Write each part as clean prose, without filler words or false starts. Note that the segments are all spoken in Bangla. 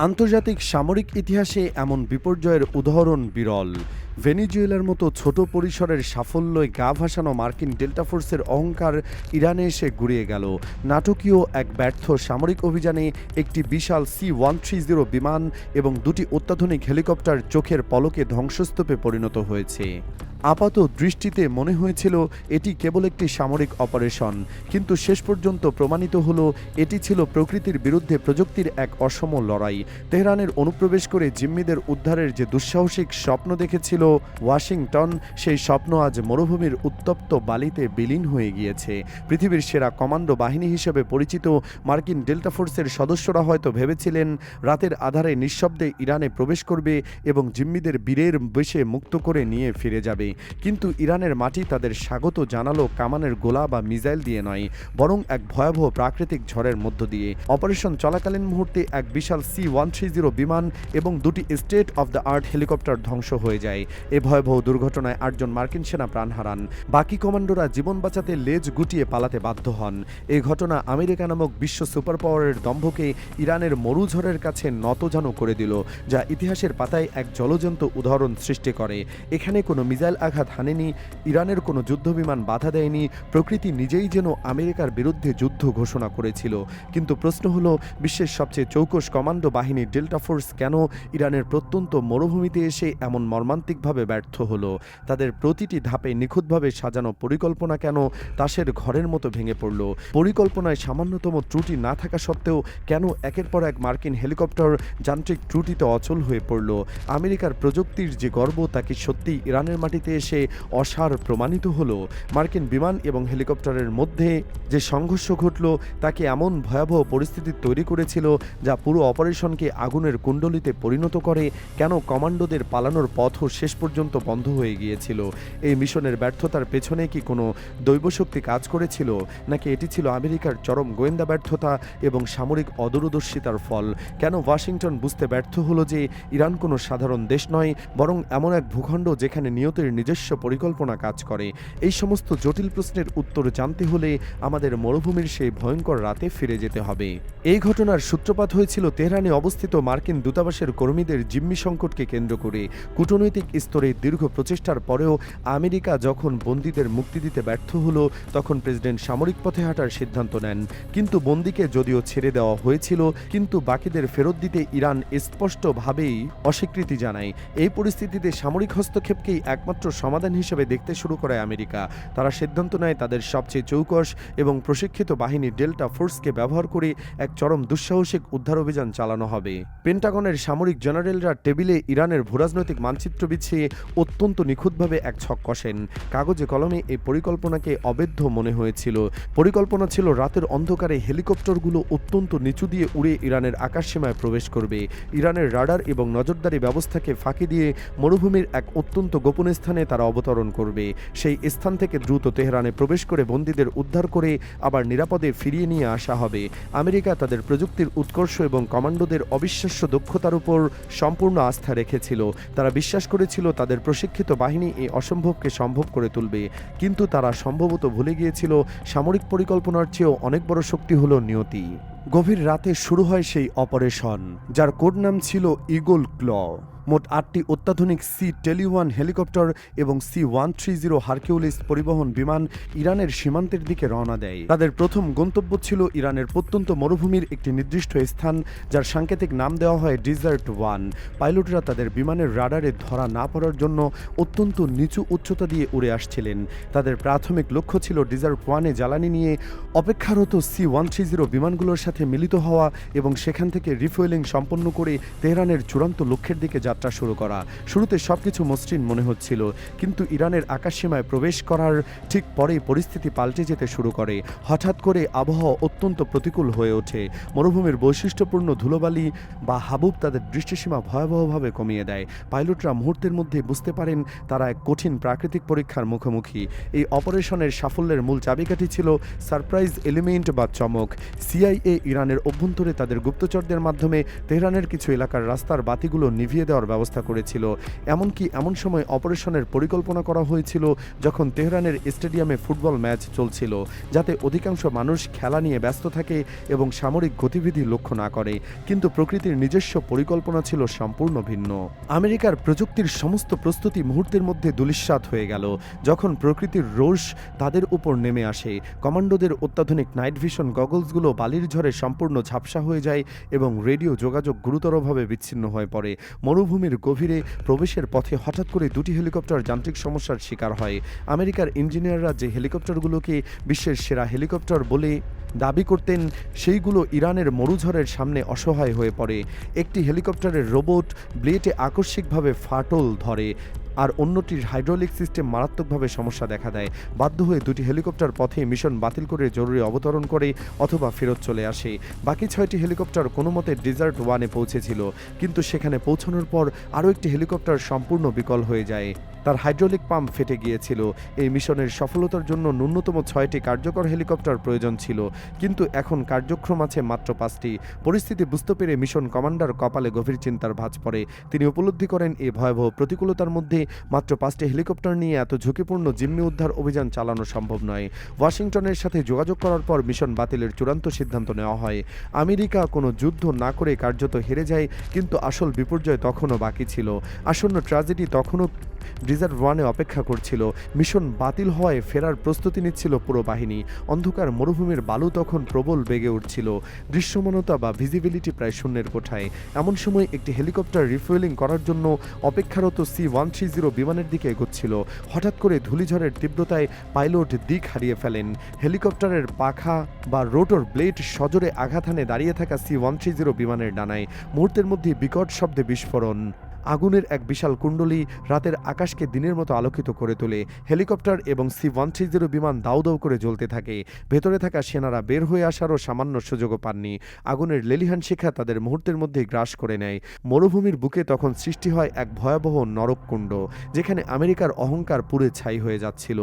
আন্তর্জাতিক সামরিক ইতিহাসে এমন বিপর্যয়ের উদাহরণ বিরল। ভেনেজুয়েলার মতো ছোট পরিসরের সাফল্যে গা ভাসানো মার্কিন ডেল্টা ফোর্সের অহংকার ইরানে এসে গুঁড়িয়ে গেল। নাটকীয় এক ব্যর্থ সামরিক অভিযানে একটি বিশাল C-130 বিমান এবং দুটি অত্যাধুনিক হেলিকপ্টার চোখের পলকে ধ্বংসস্তূপে পরিণত হয়েছে। আপাত দৃষ্টিতে মনে হয়েছিল এটি কেবল একটি সামরিক অপারেশন, কিন্তু শেষ পর্যন্ত প্রমাণিত হলো এটি ছিল প্রকৃতির বিরুদ্ধে প্রযুক্তির এক অসম লড়াই। তেহরানের অনুপ্রবেশ করে জিম্মিদের উদ্ধারের যে দুঃসাহসিক স্বপ্ন দেখেছিল ওয়াশিংটন, সেই স্বপ্ন আজ মরুভূমির উত্তপ্ত বালিতে বিলীন হয়ে গিয়েছে। পৃথিবীর সেরা কমান্ডো বাহিনী হিসেবে পরিচিত মার্কিন ডেল্টা ফোর্সের সদস্যরা হয়তো ভেবেছিলেন রাতের আধারে নিঃশব্দে ইরানে প্রবেশ করবে এবং জিম্মিদের বীরের বেশে মুক্ত করে নিয়ে ফিরে যাবে। কিন্তু ইরানের মাটি তাদের স্বাগত জানালো কামানের গোলা বা মিসাইল দিয়ে নয়, বরং এক ভয়াবহ প্রাকৃতিক ঝড়ের মধ্য দিয়ে। অপারেশন চলাকালীন মুহূর্তে এক বিশাল C-130 বিমান এবং দুটি state of the art helicopter ধ্বংস হয়ে যায়। এ ভয়াবহ দুর্ঘটনায় 8 জন মার্কিন সেনা প্রাণ হারান। বাকি কমান্ডোরা জীবন বাঁচাতে লেজ গুটিয়ে পালাতে বাধ্য হন। এই ঘটনা আমেরিকা নামক বিশ্ব সুপার পাওয়ারের দম্ভকে ইরানের মরুঝড়ের কাছে নতজানু করে দিল, যা ইতিহাসের পাতায় এক জ্বলজ্বন্ত উদাহরণ সৃষ্টি করে। এখানে কোনো মিসাইল আঘাত হানেনি, ইরানের কোনো যুদ্ধবিমান বাধা দেয়নি, প্রকৃতি নিজেই যেন আমেরিকার বিরুদ্ধে যুদ্ধ ঘোষণা করেছিল। কিন্তু প্রশ্ন হলো, বিশ্বের সবচেয়ে চৌকস কমান্ডো বাহিনী ডেল্টা ফোর্স কেন ইরানের প্রত্যন্ত মরুভূমিতে এসে এমন মর্মান্তিকভাবে ব্যর্থ হলো? তাদের প্রতিটি ধাপে নিখুঁতভাবে সাজানো পরিকল্পনা কেন তাসের ঘরের মতো ভেঙে পড়ল? পরিকল্পনায় সামান্যতম ত্রুটি না থাকা সত্ত্বেও কেন একের পর এক মার্কিন হেলিকপ্টার যান্ত্রিক ত্রুটিতে অচল হয়ে পড়ল? আমেরিকার প্রযুক্তির যে গর্ব, তা কি সত্যি ইরানের মাটিতে এসে অসার প্রমাণিত হলো? মার্কিন বিমান এবং হেলিকপ্টারের মধ্যে যে সংঘর্ষ ঘটল, তাকে এমন ভয়াবহ পরিস্থিতি তৈরি করেছিল যা পুরো অপারেশনকে আগুনের কুণ্ডলিতে পরিণত করে। কেন কমান্ডোদের পালানোর পথও শেষ পর্যন্ত বন্ধ হয়ে গিয়েছিল? এই মিশনের ব্যর্থতার পেছনে কি কোনো দৈবশক্তি কাজ করেছিল, নাকি এটি ছিল আমেরিকার চরম গোয়েন্দা ব্যর্থতা এবং সামরিক অদূরদর্শিতার ফল? কেন ওয়াশিংটন বুঝতে ব্যর্থ হলো যে ইরান কোনো সাধারণ দেশ নয়, বরং এমন এক ভূখণ্ড যেখানে নিয়তের নিজস্ব পরিকল্পনা কাজ করে? এই সমস্ত জটিল প্রশ্নের উত্তর জানতে হলে আমাদের মরুভূমির সেই ভয়ঙ্কর রাতে ফিরে যেতে হবে। এই ঘটনার সূত্রপাত হয়েছিল তেহরানে অবস্থিত মার্কিন দূতাবাসের কর্মীদের জিম্মি সংকটকে কেন্দ্র করে। কূটনৈতিক স্তরে দীর্ঘ প্রচেষ্টার পরেও আমেরিকা যখন বন্দীদের মুক্তি দিতে ব্যর্থ হলো, তখন প্রেসিডেন্ট সামরিক পথে হাঁটার সিদ্ধান্ত নেন। কিন্তু বন্দীকে যদিও ছেড়ে দেওয়া হয়েছিল, কিন্তু বাকিদের ফেরত দিতে ইরান স্পষ্টভাবেই অস্বীকৃতি জানায়। এই পরিস্থিতিতে সামরিক হস্তক্ষেপকেই একমাত্র সমাধান হিসেবে দেখতে শুরু করে আমেরিকা। তারা সিদ্ধান্ত নেয় তাদের সবচেয়ে চৌকস এবং প্রশিক্ষিত বাহিনী ডেল্টা ফোর্সকে ব্যবহার করে এক চরম দুঃসাহসিক উদ্ধার অভিযান চালানো হবে। পেন্টাগনের সামরিক জেনারেলরা টেবিলে ইরানের ভূরাজনৈতিক মানচিত্র বিছিয়ে অত্যন্ত নিখুঁতভাবে এক ছক কষেন। কাগজে কলমে এই পরিকল্পনাকে অবৈধ মনে হয়েছিল। পরিকল্পনা ছিল রাতের অন্ধকারে হেলিকপ্টারগুলো অত্যন্ত নিচু দিয়ে উড়ে ইরানের আকাশসীমায় প্রবেশ করবে। ইরানের রাডার এবং নজরদারি ব্যবস্থাকে ফাঁকি দিয়ে মরুভূমির এক অত্যন্ত গোপন স্থানে তারা অবতরণ করবে। সেই স্থান থেকে দ্রুত তেহরানে প্রবেশ করে বন্দীদের উদ্ধার করে আবার নিরাপদে ফিরিয়ে নিয়ে আসা হবে। আমেরিকা তাদের প্রযুক্তির উৎকর্ষ এবং কমান্ডোদের অবিশ্বাস্য দক্ষতার উপর সম্পূর্ণ আস্থা রেখেছিল। তারা বিশ্বাস করেছিল তাদের প্রশিক্ষিত বাহিনী এই অসম্ভবকে সম্ভব করে তুলবে। কিন্তু তারা সম্ভবত ভুলে গিয়েছিল সামরিক পরিকল্পনার চেয়েও অনেক বড় শক্তি হলো নিয়তি। গভীর রাতে শুরু হয় সেই অপারেশন, যার কোড নাম ছিল ঈগল ক্ল। মোট 8টি অত্যাধুনিক C-21 হেলিকপ্টার এবং C-130 হারকিউলিস পরিবহন বিমান ইরানের সীমান্তের দিকে রওনা দেয়। তাদের প্রথম গন্তব্য ছিল ইরানের প্রত্যন্ত মরুভূমির একটি নির্দিষ্ট স্থান, যার সাংকেতিক নাম দেওয়া হয় ডিজার্ট 1। পাইলটরা তাদের বিমানের রাডারে ধরা না পড়ার জন্য অত্যন্ত নিচু উচ্চতা দিয়ে উড়ে আসছিলেন। তাদের প্রাথমিক লক্ষ্য ছিল ডিজার্ট 1-এ জ্বালানি নিয়ে অপেক্ষারত C-130 বিমানগুলোর সাথে মিলিত হওয়া এবং সেখান থেকে রিফুয়েলিং সম্পন্ন করে তেহরানের চূড়ান্ত লক্ষ্যের দিকে যাত্রা শুরু করা। শুরুতে সবকিছু মসৃণ মনে হচ্ছিল, কিন্তু ইরানের আকাশসীমায় প্রবেশ করার ঠিক পরেই পরিস্থিতি পাল্টে যেতে শুরু করে। হঠাৎ করে আবহাওয়া অত্যন্ত প্রতিকূল হয়ে ওঠে। মরুভূমির বৈশিষ্ট্যপূর্ণ ধুলোবালি বা হাবুব তাদের দৃষ্টিসীমা ভয়াবহভাবে কমিয়ে দেয়। পাইলটরা মুহূর্তের মধ্যে বুঝতে পারেন তারা এক কঠিন প্রাকৃতিক পরীক্ষার মুখোমুখি। এই অপারেশনের সাফল্যের মূল চাবিকাঠি ছিল সারপ্রাইজ এলিমেন্ট বা চমক। CIA ইরানের অভ্যন্তরে তাদের গুপ্তচরদের মাধ্যমে তেহরানের কিছু এলাকার রাস্তার বাতিগুলো নিভিয়ে দেওয়ার দেওয়ার ব্যবস্থা করেছিল। এমনকি এমন সময় অপারেশনের পরিকল্পনা করা হয়েছিল যখন তেহরানের স্টেডিয়ামে ফুটবল ম্যাচ চলছিল, যাতে অধিকাংশ মানুষ খেলা নিয়ে ব্যস্ত থাকে এবং সামরিক গতিবিধি লক্ষ্য না করে। কিন্তু প্রকৃতির নিজস্ব পরিকল্পনা ছিল সম্পূর্ণ ভিন্ন। আমেরিকার প্রযুক্তির সমস্ত প্রস্তুতি মুহূর্তের মধ্যে ধূলিসাৎ হয়ে গেল যখন প্রকৃতির রোষ তাদের উপর নেমে আসে। কমান্ডোদের অত্যাধুনিক নাইট ভিশন গগলসগুলো বালির ঝড়ে সম্পূর্ণ ঝাপসা হয়ে যায় এবং রেডিও যোগাযোগ গুরুতরভাবে বিচ্ছিন্ন হয়ে পড়ে। মরুভূমির গভীরে প্রবেশের পথে হঠাৎ করে দুটি হেলিকপ্টার যান্ত্রিক সমস্যার শিকার হয়। আমেরিকার ইঞ্জিনিয়াররা যে হেলিকপ্টারগুলোকে বিশ্বের সেরা হেলিকপ্টার বলে দাবি করতেন, সেইগুলো ইরানের মরুঝড়ের সামনে অসহায় হয়ে পড়ে। একটি হেলিকপ্টারের রোবট ব্লেডে আকস্মিকভাবে ফাটল ধরে, আর অন্যটির হাইড্রোলিক সিস্টেম মারাত্মকভাবে সমস্যা দেখা দেয়। বাধ্য হয়ে দুটি হেলিকপ্টার পথে মিশন বাতিল করে জরুরি অবতরণ করে অথবা ফেরত চলে আসে। বাকি 6টি হেলিকপ্টার কোনো মতে ডেজার্ট 1-এ পৌঁছেছিল, কিন্তু সেখানে পৌঁছানোর পর আরও একটি হেলিকপ্টার সম্পূর্ণ বিকল হয়ে যায়। তার হাইড্রোলিক পাম্প ফেটে গিয়েছিল। এই মিশনের সফলতার জন্য ন্যূনতম 6টি কার্যকর হেলিকপ্টার প্রয়োজন ছিল, কিন্তু এখন কার্যক্ষম আছে মাত্র 5টি। পরিস্থিতি বুঝতে পেরে মিশন কমান্ডার কপালে গভীর চিন্তার ভাঁজ পড়ে। তিনি উপলব্ধি করেন এই ভয়াবহ প্রতিকূলতার মধ্যে মাত্র 5টি হেলিকপ্টার নিয়ে এত ঝুঁকিপূর্ণ জিম্মি উদ্ধার অভিযান চালানো সম্ভব নয়। ওয়াশিংটনের সাথে যোগাযোগ করার পর মিশন বাতিলের চূড়ান্ত সিদ্ধান্ত নেওয়া হয়। আমেরিকা কোনো যুদ্ধ না করে কার্যত হেরে যায়, কিন্তু আসল বিপর্যয় তখনও বাকি ছিল। আসন্ন ট্র্যাজেডি তখনও ডেজার্ট 1-এ অপেক্ষা করছিল। মিশন বাতিল হওয়ায় ফেরার প্রস্তুতি নিচ্ছিল পুরো বাহিনী। অন্ধকার মরুভূমির বালু তখন প্রবল বেগে উঠছিল, দৃশ্যমানতা বা ভিজিবিলিটি প্রায় শূন্যের কোঠায়। এমন সময় একটি হেলিকপ্টার রিফুয়েলিং করার জন্য অপেক্ষারত C-130 বিমানের দিকে এগোচ্ছিল। হঠাৎ করে ধূলিঝড়ের তীব্রতায় পাইলট দিক হারিয়ে ফেলেন। হেলিকপ্টারের পাখা বা রোটর ব্লেড সজোরে আঘাত হানে দাঁড়িয়ে থাকা C-130 বিমানের ডানায়। মুহূর্তের মধ্যে বিকট শব্দে বিস্ফোরণ। আগুনের এক বিশাল কুণ্ডলী রাতের আকাশকে দিনের মতো আলোকিত করে তোলে। হেলিকপ্টার এবং C-130 বিমান দাউ দাউ করে জ্বলতে থাকে। ভেতরে থাকা সেনারা বের হয়ে আসারও সামান্য সুযোগও পাননি। আগুনের লেলিহান শিখা তাদের মুহূর্তের মধ্যেই গ্রাস করে নেয়। মরুভূমির বুকে তখন সৃষ্টি হয় এক ভয়াবহ নরককুণ্ড, যেখানে আমেরিকার অহংকার পুড়ে ছাই হয়ে যাচ্ছিল।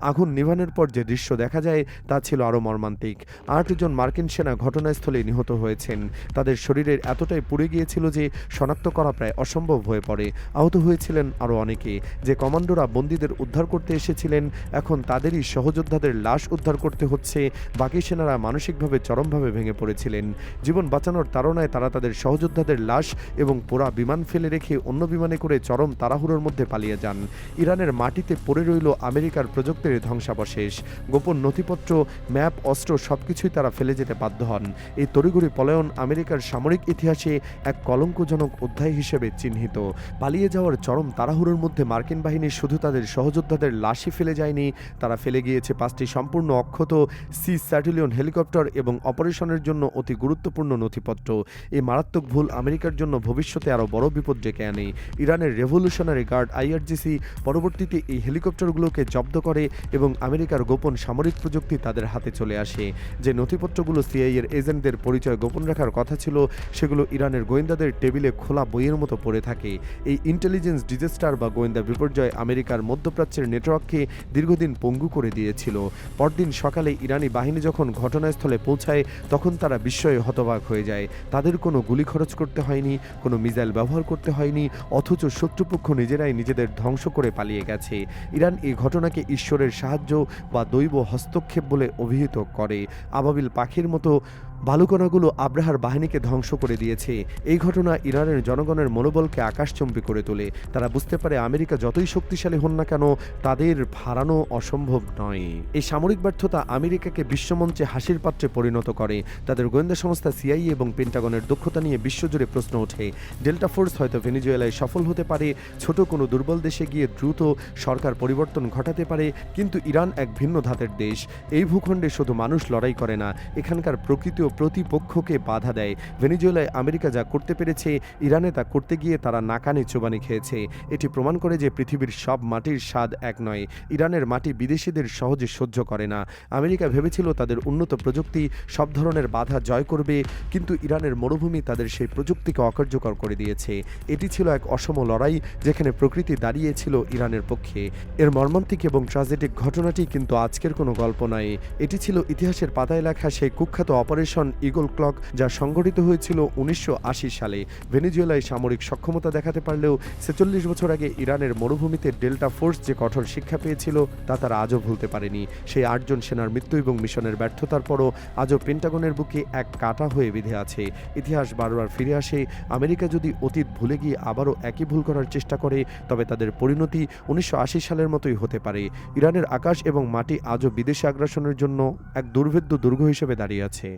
আগুন নিভানোর পর যে দৃশ্য দেখা যায় তা ছিল আরও মর্মান্তিক। 8 জন মার্কিন সেনা ঘটনাস্থলে নিহত হয়েছেন। তাদের শরীরের এতটাই পুড়ে গিয়েছিল যে শনাক্ত করা প্রায় অসম্ভব হয়ে পড়ে। আহত হয়েছিলেন আরও অনেকে। যে কমান্ডোরা বন্দীদের উদ্ধার করতে এসেছিলেন, এখন তাদেরই সহযোদ্ধাদের লাশ উদ্ধার করতে হচ্ছে। বাকি সেনারা মানসিকভাবে চরমভাবে ভেঙে পড়েছিলেন। জীবন বাঁচানোর তাড়নায় তারা তাদের সহযোদ্ধাদের লাশ এবং পোড়া বিমান ফেলে রেখে অন্য বিমানে করে চরম তাড়াহুড়োর মধ্যে পালিয়ে যান। ইরানের মাটিতে পড়ে রইল আমেরিকার প্রযুক্তির ধ্বংসাবশেষ। গোপন নথিপত্র, ম্যাপ, অস্ত্র সবকিছুই তারা ফেলে যেতে বাধ্য হন। এই তড়িঘড়ি পলায়ন আমেরিকার সামরিক ইতিহাসে এক কলঙ্কজনক অধ্যায় হিসেবে চিহ্নিত। পালিয়ে যাওয়ার চরম তাড়াহুড়োর মধ্যে মার্কিন বাহিনী শুধু তাদের সহযোদ্ধাদের লাশই ফেলে যায়নি, তারা ফেলে গিয়েছে 5টি সম্পূর্ণ অক্ষত C-30 হেলিকপ্টার এবং অপারেশনের জন্য অতি গুরুত্বপূর্ণ নথিপত্র। এই মারাত্মক ভুল আমেরিকার জন্য ভবিষ্যতে আরও বড় বিপদ ডেকে আনে। ইরানের রেভলিউশনারি গার্ড IRGC পরবর্তীতে এই হেলিকপ্টারগুলোকে জব্দ করে এবং আমেরিকার গোপন সামরিক প্রযুক্তি তাদের হাতে চলে আসে। যে নথিপত্রগুলো CIA-এর এজেন্টদের পরিচয় গোপন রাখার কথা ছিল, সেগুলো ইরানের গোয়েন্দাদের টেবিলে খোলা বইয়ের মতো পড়ে থাকে। এই ইন্টেলিজেন্স ডিজাস্টার বা গোয়েন্দা বিপর্যয় আমেরিকার মধ্যপ্রাচ্যের নেটওয়ার্ককে দীর্ঘদিন পঙ্গু করে দিয়েছিল। পরদিন সকালে ইরানি বাহিনী যখন ঘটনাস্থলে পৌঁছায়, তখন তারা বিস্ময়ে হতবাক হয়ে যায়। তাদের কোনো গুলি খরচ করতে হয়নি, কোনো মিসাইল ব্যবহার করতে হয়নি, অথচ শত্রুপক্ষ নিজেরাই নিজেদের ধ্বংস করে পালিয়ে গেছে। ইরান এই ঘটনাকে ঈশ্বরের সাহায্য বা দৈব হস্তক্ষেপ বলে অভিহিত করে। আবাবিল পাখির মতো বালুকণাগুলো আব্রাহার বাহিনীকে ধ্বংস করে দিয়েছে। এই ঘটনা ইরানের জনগণের মনোবলকে আকাশচুম্বী করে তোলে। তারা বুঝতে পারে আমেরিকা যতই শক্তিশালী হন না কেন, তাদের হারানো অসম্ভব নয়। এই সামরিক ব্যর্থতা আমেরিকাকে বিশ্বমঞ্চে হাসির পাত্রে পরিণত করে। তাদের গোয়েন্দা সংস্থা CIA এবং পেন্টাগনের দক্ষতা নিয়ে বিশ্বজুড়ে প্রশ্ন ওঠে। ডেল্টা ফোর্স হয়তো ভেনেজুয়েলায় সফল হতে পারে, ছোট কোনো দুর্বল দেশে গিয়ে দ্রুত সরকার পরিবর্তন ঘটাতে পারে, কিন্তু ইরান এক ভিন্ন ধাতের দেশ। এই ভূখণ্ডে শুধু মানুষ লড়াই করে না, এখানকার প্রকৃতি প্রতিপক্ষকে বাধা দেয়। ভেনেজুয়েলায় আমেরিকা যা করতে পেরেছে, ইরানে তা করতে গিয়ে তারা নাকানি চোবানি খেয়েছে। এটি প্রমাণ করে যে পৃথিবীর সব মাটির স্বাদ এক নয়। ইরানের মাটি বিদেশিদের সহজে সহ্য করে না। আমেরিকা ভেবেছিল তাদের উন্নত প্রযুক্তি সব ধরনের বাধা জয় করবে, কিন্তু ইরানের মরুভূমি তাদের সেই প্রযুক্তিকে অকার্যকর করে দিয়েছে। এটি ছিল এক অসম লড়াই, যেখানে প্রকৃতি দাঁড়িয়েছিল ইরানের পক্ষে। এর মর্মান্তিক এবং ট্র্যাজেডিক ঘটনাটি কিন্তু আজকের কোনো গল্প নয়। এটি ছিল ইতিহাসের পাতায় লেখা সেই কুখ্যাত অপারেশন অপারেশন ঈগল ক্লক, যা সংগঠিত হয়েছিল 1980 সালে। ভেনেজুয়েলায় সামরিক সক্ষমতা দেখাতে পারলেও 46 বছর আগে ইরানের মরুভূমিতে ডেল্টা ফোর্স যে কঠোর শিক্ষা পেয়েছিল তা তারা আজও ভুলতে পারেনি। সেই 8 জন সেনার মৃত্যু এবং মিশনের ব্যর্থতার পরও আজও পেন্টাগনের বুকে এক কাঁটা হয়ে বিঁধে আছে। ইতিহাস বারবার ফিরে আসে। আমেরিকা যদি অতীত ভুলে গিয়ে আবারও একই ভুল করার চেষ্টা করে, তবে তাদের পরিণতি 1980 সালের মতোই হতে পারে। ইরানের আকাশ এবং মাটি আজও বিদেশি আগ্রাসনের জন্য এক দুর্ভেদ্য দুর্গ হিসেবে দাঁড়িয়ে আছে।